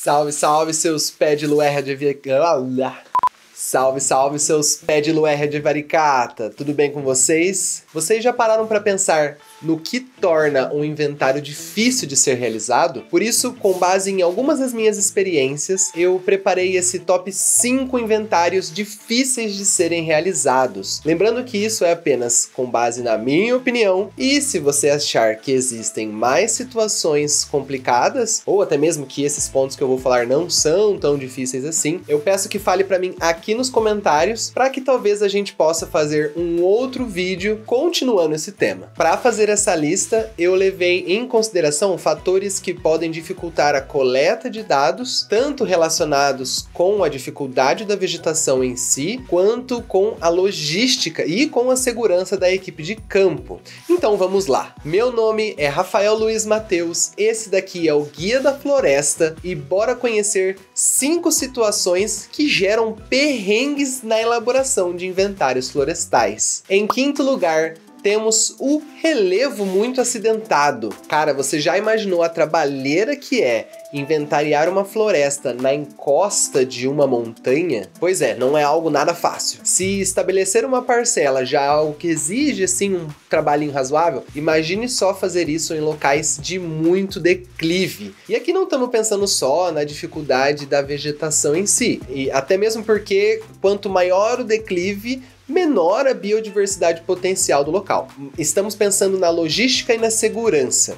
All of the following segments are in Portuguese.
Salve, salve, seus pé de luerra de Salve, salve, seus pé de luerra de varicata. Tudo bem com vocês? Vocês já pararam para pensar no que torna um inventário difícil de ser realizado? Por isso, com base em algumas das minhas experiências, eu preparei esse top 5 inventários difíceis de serem realizados. Lembrando que isso é apenas com base na minha opinião, e se você achar que existem mais situações complicadas, ou até mesmo que esses pontos que eu vou falar não são tão difíceis assim, eu peço que fale para mim aqui nos comentários, para que talvez a gente possa fazer um outro vídeo continuando esse tema. Para fazer essa lista, eu levei em consideração fatores que podem dificultar a coleta de dados, tanto relacionados com a dificuldade da vegetação em si, quanto com a logística e com a segurança da equipe de campo. Então vamos lá. Meu nome é Rafael Luiz Mateus, esse daqui é o Guia da Floresta e bora conhecer 5 situações que geram perrengues na elaboração de inventários florestais. Em quinto lugar, temos o relevo muito acidentado. Cara, você já imaginou a trabalheira que é inventariar uma floresta na encosta de uma montanha? Pois é, não é algo nada fácil. Se estabelecer uma parcela já é algo que exige, assim, um trabalhinho razoável, imagine só fazer isso em locais de muito declive. E aqui não estamos pensando só na dificuldade da vegetação em si, e até mesmo porque quanto maior o declive, menor a biodiversidade potencial do local. Estamos pensando na logística e na segurança.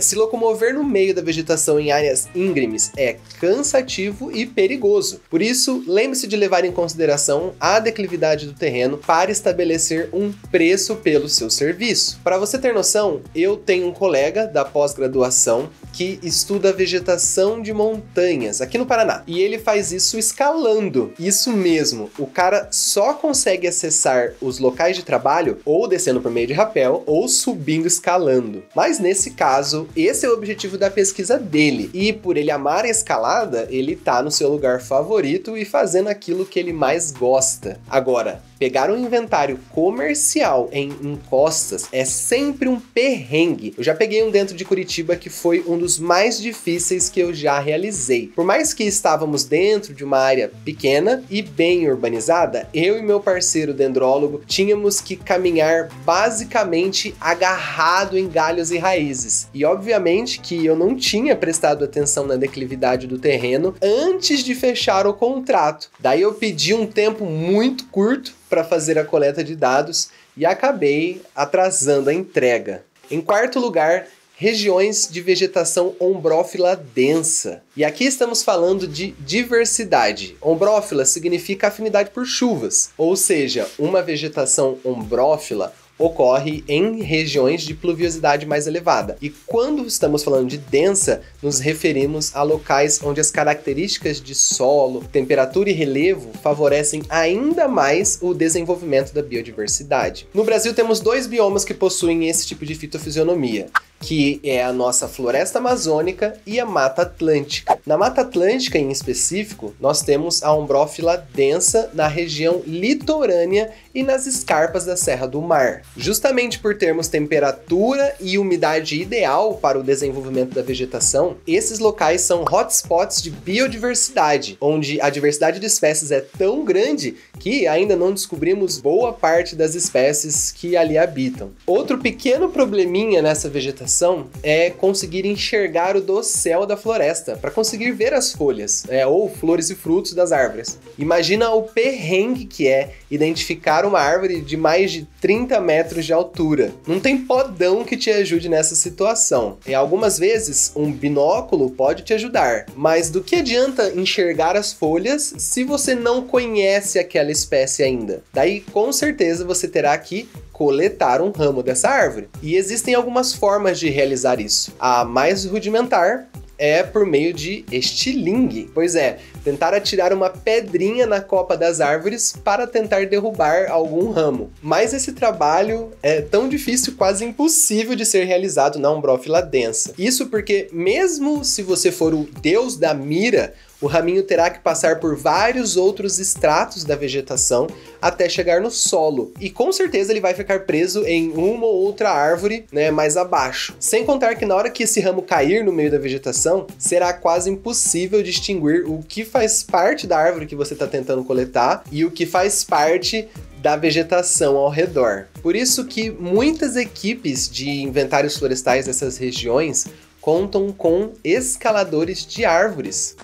Se locomover no meio da vegetação em áreas íngremes é cansativo e perigoso. Por isso, lembre-se de levar em consideração a declividade do terreno para estabelecer um preço pelo seu serviço. Para você ter noção, eu tenho um colega da pós-graduação que estuda vegetação de montanhas aqui no Paraná. E ele faz isso escalando. Isso mesmo, o cara só consegue acessar os locais de trabalho ou descendo por meio de rapel ou subindo escalando. Mas nesse caso, esse é o objetivo da pesquisa dele. E por ele amar a escalada, ele tá no seu lugar favorito e fazendo aquilo que ele mais gosta. Agora, pegar um inventário comercial em encostas é sempre um perrengue. Eu já peguei um dentro de Curitiba que foi um dos mais difíceis que eu já realizei. Por mais que estávamos dentro de uma área pequena e bem urbanizada, eu e meu parceiro dendrólogo tínhamos que caminhar basicamente agarrado em galhos e raízes. E obviamente que eu não tinha prestado atenção na declividade do terreno antes de fechar o contrato. Daí eu pedi um tempo muito curto para fazer a coleta de dados e acabei atrasando a entrega. Em quarto lugar, regiões de vegetação ombrófila densa. E aqui estamos falando de diversidade. Ombrófila significa afinidade por chuvas, ou seja, uma vegetação ombrófila ocorre em regiões de pluviosidade mais elevada. E quando estamos falando de densa, nos referimos a locais onde as características de solo, temperatura e relevo favorecem ainda mais o desenvolvimento da biodiversidade. No Brasil temos 2 biomas que possuem esse tipo de fitofisionomia, que é a nossa floresta amazônica e a Mata Atlântica. Na Mata Atlântica, em específico, nós temos a ombrófila densa na região litorânea e nas escarpas da Serra do Mar. Justamente por termos temperatura e umidade ideal para o desenvolvimento da vegetação, esses locais são hotspots de biodiversidade, onde a diversidade de espécies é tão grande que ainda não descobrimos boa parte das espécies que ali habitam. Outro pequeno probleminha nessa vegetação é conseguir enxergar o dossel da floresta, para conseguir ver as folhas, ou flores e frutos das árvores. Imagina o perrengue que é identificar uma árvore de mais de 30 metros de altura. Não tem podão que te ajude nessa situação. E algumas vezes um binóculo pode te ajudar, mas do que adianta enxergar as folhas se você não conhece aquela espécie ainda? Daí com certeza você terá que coletar um ramo dessa árvore. E existem algumas formas de realizar isso. A mais rudimentar é por meio de estilingue. Pois é, tentar atirar uma pedrinha na copa das árvores para tentar derrubar algum ramo. Mas esse trabalho é tão difícil, quase impossível de ser realizado na ombrófila densa. Isso porque mesmo se você for o deus da mira, o raminho terá que passar por vários outros estratos da vegetação até chegar no solo. E com certeza ele vai ficar preso em uma ou outra árvore, né, mais abaixo. Sem contar que na hora que esse ramo cair no meio da vegetação, será quase impossível distinguir o que faz parte da árvore que você está tentando coletar e o que faz parte da vegetação ao redor. Por isso que muitas equipes de inventários florestais dessas regiões contam com escaladores de árvores.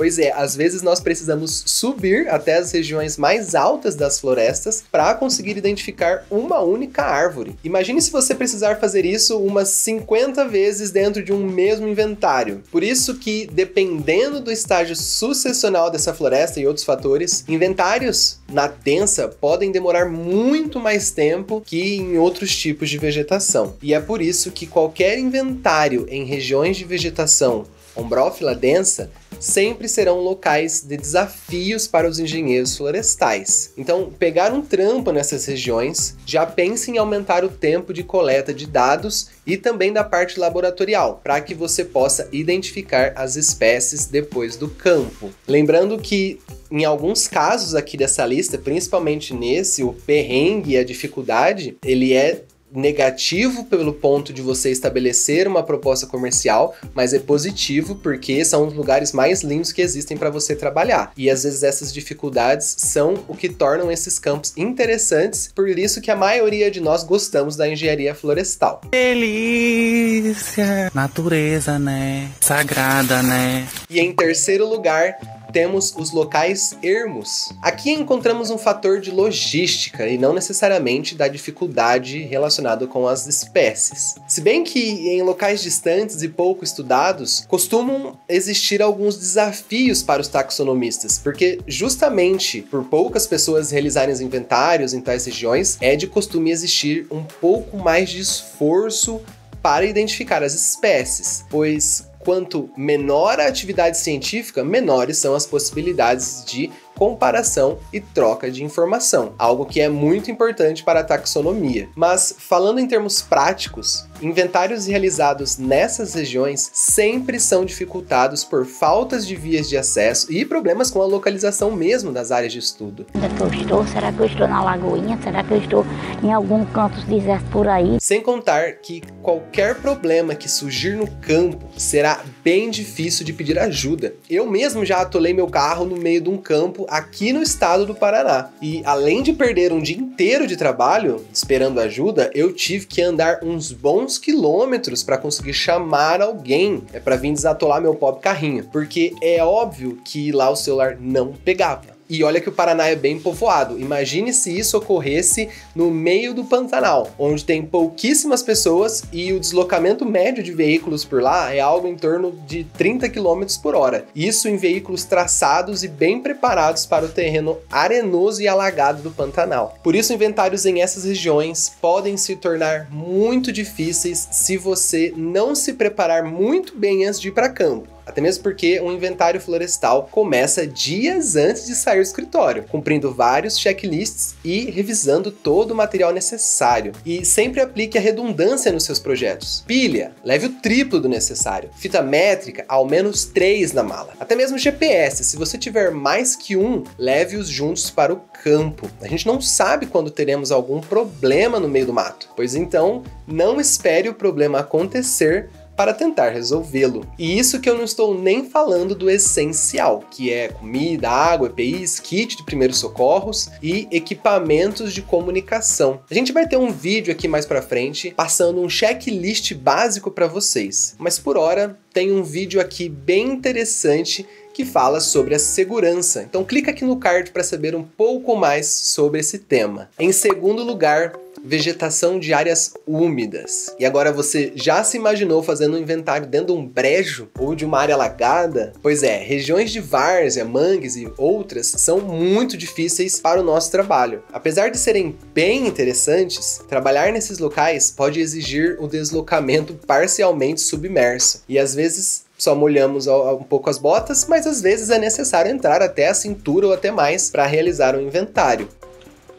Pois é, às vezes nós precisamos subir até as regiões mais altas das florestas para conseguir identificar uma única árvore. Imagine se você precisar fazer isso umas 50 vezes dentro de um mesmo inventário. Por isso que, dependendo do estágio sucessional dessa floresta e outros fatores, inventários na densa podem demorar muito mais tempo que em outros tipos de vegetação. E é por isso que qualquer inventário em regiões de vegetação ombrófila densa sempre serão locais de desafios para os engenheiros florestais. Então, pegar um trampo nessas regiões, já pense em aumentar o tempo de coleta de dados e também da parte laboratorial, para que você possa identificar as espécies depois do campo. Lembrando que em alguns casos aqui dessa lista, principalmente nesse, o perrengue e a dificuldade, ele é negativo pelo ponto de você estabelecer uma proposta comercial, mas é positivo porque são os lugares mais lindos que existem para você trabalhar. E às vezes essas dificuldades são o que tornam esses campos interessantes, por isso que a maioria de nós gostamos da engenharia florestal. Delícia! Natureza, né? Sagrada, né? E em terceiro lugar, temos os locais ermos. Aqui encontramos um fator de logística e não necessariamente da dificuldade relacionada com as espécies. Se bem que em locais distantes e pouco estudados, costumam existir alguns desafios para os taxonomistas, porque justamente por poucas pessoas realizarem os inventários em tais regiões, é de costume existir um pouco mais de esforço para identificar as espécies, pois quanto menor a atividade científica, menores são as possibilidades de comparação e troca de informação, algo que é muito importante para a taxonomia. Mas, falando em termos práticos, inventários realizados nessas regiões sempre são dificultados por faltas de vias de acesso e problemas com a localização mesmo das áreas de estudo. Onde é que eu estou? Será que eu estou na Lagoinha? Será que eu estou em algum canto deserto por aí? Sem contar que qualquer problema que surgir no campo será bem difícil de pedir ajuda. Eu mesmo já atolei meu carro no meio de um campo aqui no estado do Paraná. E além de perder um dia inteiro de trabalho esperando ajuda, eu tive que andar uns bons quilômetros para conseguir chamar alguém para vir desatolar meu pobre carrinho, porque é óbvio que lá o celular não pegava. E olha que o Paraná é bem povoado. Imagine se isso ocorresse no meio do Pantanal, onde tem pouquíssimas pessoas e o deslocamento médio de veículos por lá é algo em torno de 30 km por hora. Isso em veículos traçados e bem preparados para o terreno arenoso e alagado do Pantanal. Por isso, inventários em essas regiões podem se tornar muito difíceis se você não se preparar muito bem antes de ir para campo. Até mesmo porque um inventário florestal começa dias antes de sair do escritório, cumprindo vários checklists e revisando todo o material necessário. E sempre aplique a redundância nos seus projetos. Pilha, leve o triplo do necessário. Fita métrica, ao menos 3 na mala. Até mesmo GPS, se você tiver mais que um, leve-os juntos para o campo. A gente não sabe quando teremos algum problema no meio do mato, pois então não espere o problema acontecer para tentar resolvê-lo. E isso que eu não estou nem falando do essencial, que é comida, água, EPIs, kit de primeiros socorros e equipamentos de comunicação. A gente vai ter um vídeo aqui mais pra frente passando um checklist básico para vocês, mas por hora tem um vídeo aqui bem interessante que fala sobre a segurança. Então clica aqui no card para saber um pouco mais sobre esse tema. Em segundo lugar, vegetação de áreas úmidas. E agora você já se imaginou fazendo um inventário dentro de um brejo ou de uma área alagada? Pois é, regiões de várzea, mangues e outras são muito difíceis para o nosso trabalho. Apesar de serem bem interessantes, trabalhar nesses locais pode exigir o deslocamento parcialmente submerso. E às vezes só molhamos um pouco as botas, mas às vezes é necessário entrar até a cintura ou até mais para realizar um inventário.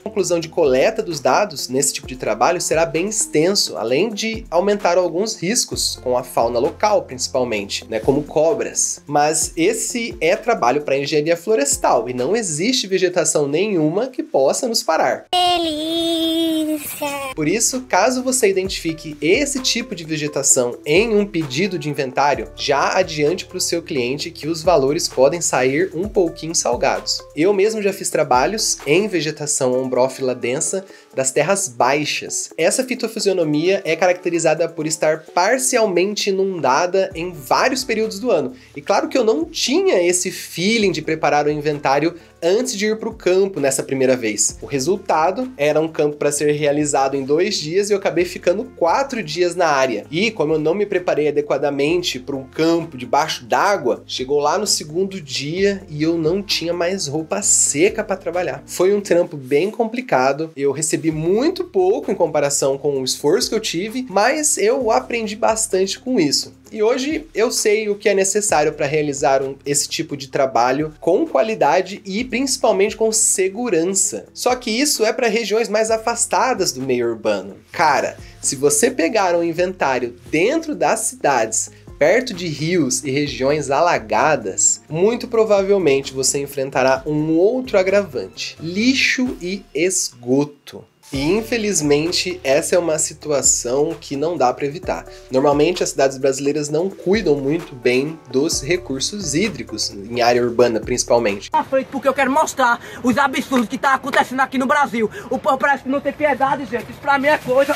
A conclusão de coleta dos dados nesse tipo de trabalho será bem extenso, além de aumentar alguns riscos com a fauna local, principalmente, né, como cobras. Mas esse é trabalho para engenharia florestal e não existe vegetação nenhuma que possa nos parar. Delícia! Por isso, caso você identifique esse tipo de vegetação em um pedido de inventário, já adiante para o seu cliente que os valores podem sair um pouquinho salgados. Eu mesmo já fiz trabalhos em vegetação ombrófila densa das terras baixas. Essa fitofisionomia é caracterizada por estar parcialmente inundada em vários períodos do ano. E claro que eu não tinha esse feeling de preparar o inventário antes de ir para o campo nessa primeira vez. O resultado era um campo para ser realizado em 2 dias e eu acabei ficando 4 dias na área. E como eu não me preparei adequadamente para um campo debaixo d'água, chegou lá no segundo dia e eu não tinha mais roupa seca para trabalhar. Foi um trampo bem complicado, eu recebi muito pouco em comparação com o esforço que eu tive, mas eu aprendi bastante com isso. E hoje eu sei o que é necessário para realizar esse tipo de trabalho com qualidade e principalmente com segurança. Só que isso é para regiões mais afastadas do meio urbano. Cara, se você pegar um inventário dentro das cidades, perto de rios e regiões alagadas, muito provavelmente você enfrentará um outro agravante: lixo e esgoto. E infelizmente essa é uma situação que não dá para evitar. Normalmente as cidades brasileiras não cuidam muito bem dos recursos hídricos, em área urbana principalmente. Porque eu quero mostrar os absurdos que tá acontecendo aqui no Brasil. O povo parece que não tem piedade, gente. Isso pra mim é coisa...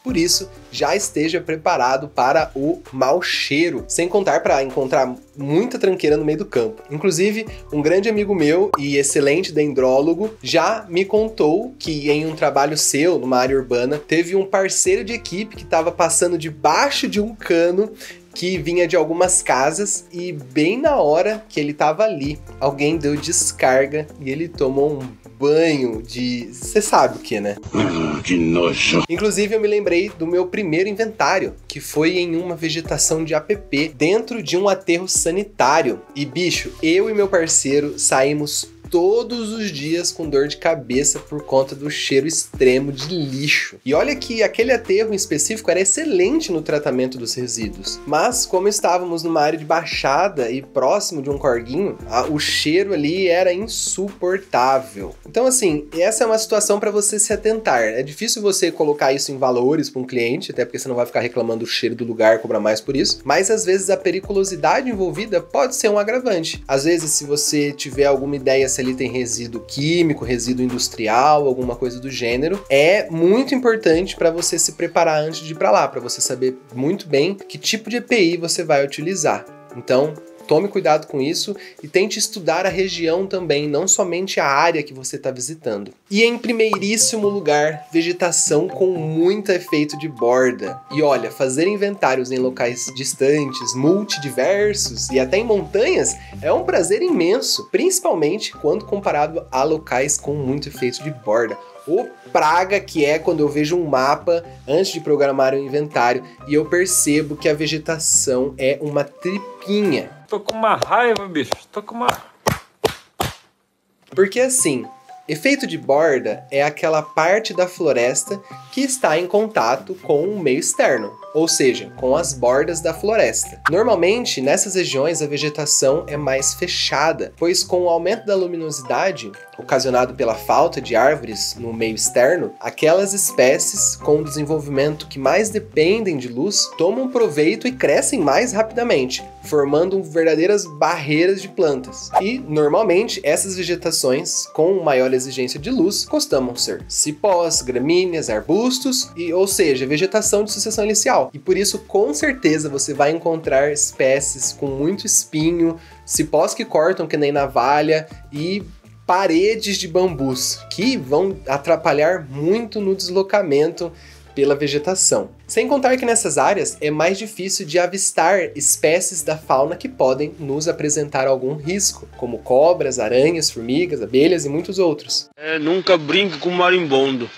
Por isso, já esteja preparado para o mau cheiro, sem contar para encontrar muita tranqueira no meio do campo. Inclusive, um grande amigo meu e excelente dendrólogo já me contou que em um trabalho seu, numa área urbana, teve um parceiro de equipe que estava passando debaixo de um cano que vinha de algumas casas e bem na hora que ele estava ali, alguém deu descarga e ele tomou um banho de... Você sabe o que, né? Que nojo! Inclusive, eu me lembrei do meu primeiro inventário, que foi em uma vegetação de APP, dentro de um aterro sanitário. E, bicho, eu e meu parceiro saímos todos os dias com dor de cabeça por conta do cheiro extremo de lixo. E olha que aquele aterro em específico era excelente no tratamento dos resíduos. Mas como estávamos numa área de baixada e próximo de um corguinho, o cheiro ali era insuportável. Então assim, essa é uma situação para você se atentar. É difícil você colocar isso em valores para um cliente, até porque você não vai ficar reclamando do cheiro do lugar, cobrar mais por isso. Mas às vezes a periculosidade envolvida pode ser um agravante. Às vezes, se você tiver alguma ideia se ali tem resíduo químico, resíduo industrial, alguma coisa do gênero, é muito importante para você se preparar antes de ir para lá, para você saber muito bem que tipo de EPI você vai utilizar. Então, tome cuidado com isso e tente estudar a região também, não somente a área que você está visitando. E em primeiríssimo lugar, vegetação com muito efeito de borda. E olha, fazer inventários em locais distantes, multidiversos e até em montanhas é um prazer imenso, principalmente quando comparado a locais com muito efeito de borda. O praga que é quando eu vejo um mapa antes de programar o inventário e eu percebo que a vegetação é uma tripinha. Tô com uma raiva, bicho. Tô com uma... Porque assim, efeito de borda é aquela parte da floresta que está em contato com o meio externo, ou seja, com as bordas da floresta. Normalmente, nessas regiões, a vegetação é mais fechada, pois com o aumento da luminosidade, ocasionado pela falta de árvores no meio externo, aquelas espécies com o desenvolvimento que mais dependem de luz tomam proveito e crescem mais rapidamente, formando verdadeiras barreiras de plantas. E, normalmente, essas vegetações com maior exigência de luz costumam ser cipós, gramíneas, arbustos, ou seja, vegetação de sucessão inicial. E por isso, com certeza, você vai encontrar espécies com muito espinho, cipós que cortam que nem navalha e paredes de bambus, que vão atrapalhar muito no deslocamento pela vegetação. Sem contar que nessas áreas é mais difícil de avistar espécies da fauna que podem nos apresentar algum risco, como cobras, aranhas, formigas, abelhas e muitos outros. Nunca brinque com marimbondo.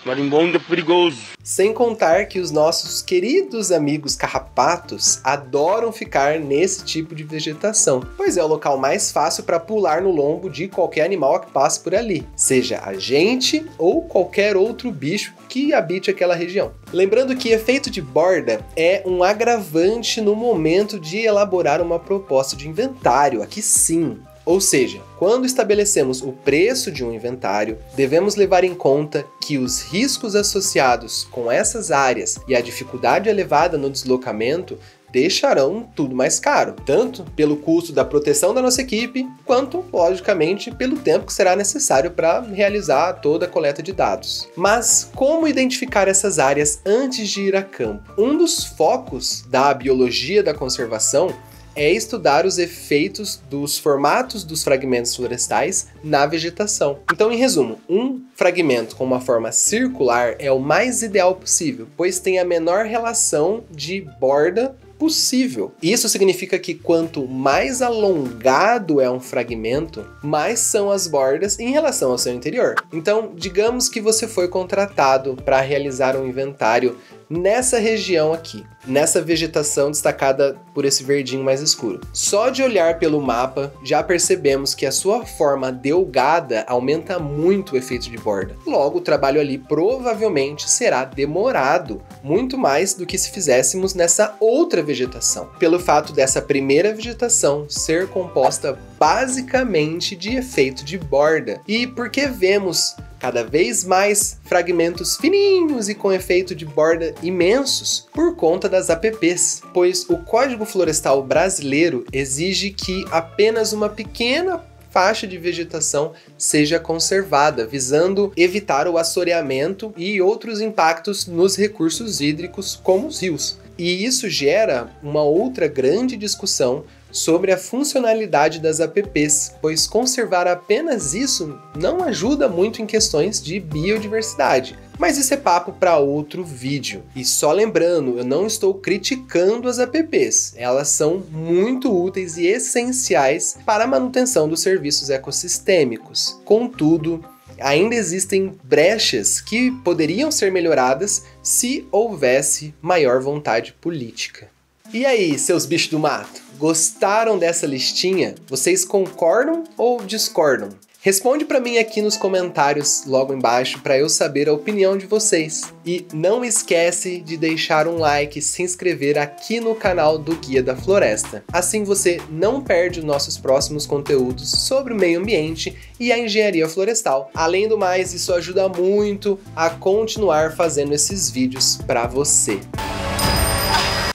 Marimbondo é perigoso. Sem contar que os nossos queridos amigos carrapatos adoram ficar nesse tipo de vegetação, pois é o local mais fácil para pular no lombo de qualquer animal que passe por ali, seja a gente ou qualquer outro bicho que habite aquela região. Lembrando que efeito de borda é um agravante no momento de elaborar uma proposta de inventário, aqui sim. Ou seja, quando estabelecemos o preço de um inventário, devemos levar em conta que os riscos associados com essas áreas e a dificuldade elevada no deslocamento deixarão tudo mais caro, tanto pelo custo da proteção da nossa equipe, quanto, logicamente, pelo tempo que será necessário para realizar toda a coleta de dados. Mas como identificar essas áreas antes de ir a campo? Um dos focos da biologia da conservação é estudar os efeitos dos formatos dos fragmentos florestais na vegetação. Então, em resumo, um fragmento com uma forma circular é o mais ideal possível, pois tem a menor relação de borda possível. Isso significa que quanto mais alongado é um fragmento, mais são as bordas em relação ao seu interior. Então, digamos que você foi contratado para realizar um inventário nessa região aqui, nessa vegetação destacada por esse verdinho mais escuro. Só de olhar pelo mapa, já percebemos que a sua forma delgada aumenta muito o efeito de borda. Logo, o trabalho ali provavelmente será demorado, muito mais do que se fizéssemos nessa outra vegetação, pelo fato dessa primeira vegetação ser composta basicamente de efeito de borda. E porque vemos cada vez mais fragmentos fininhos e com efeito de borda imensos por conta das APPs, pois o Código Florestal Brasileiro exige que apenas uma pequena faixa de vegetação seja conservada, visando evitar o assoreamento e outros impactos nos recursos hídricos, como os rios. E isso gera uma outra grande discussão sobre a funcionalidade das APPs, pois conservar apenas isso não ajuda muito em questões de biodiversidade. Mas isso é papo para outro vídeo. E só lembrando, eu não estou criticando as APPs, elas são muito úteis e essenciais para a manutenção dos serviços ecossistêmicos. Contudo, ainda existem brechas que poderiam ser melhoradas se houvesse maior vontade política. E aí, seus bichos do mato? Gostaram dessa listinha? Vocês concordam ou discordam? Responde para mim aqui nos comentários logo embaixo para eu saber a opinião de vocês. E não esquece de deixar um like e se inscrever aqui no canal do Guia da Floresta. Assim você não perde os nossos próximos conteúdos sobre o meio ambiente e a engenharia florestal. Além do mais, isso ajuda muito a continuar fazendo esses vídeos para você.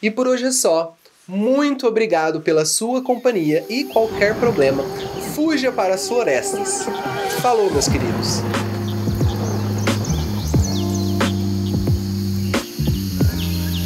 E por hoje é só. Muito obrigado pela sua companhia e qualquer problema, fuja para as florestas. Falou, meus queridos!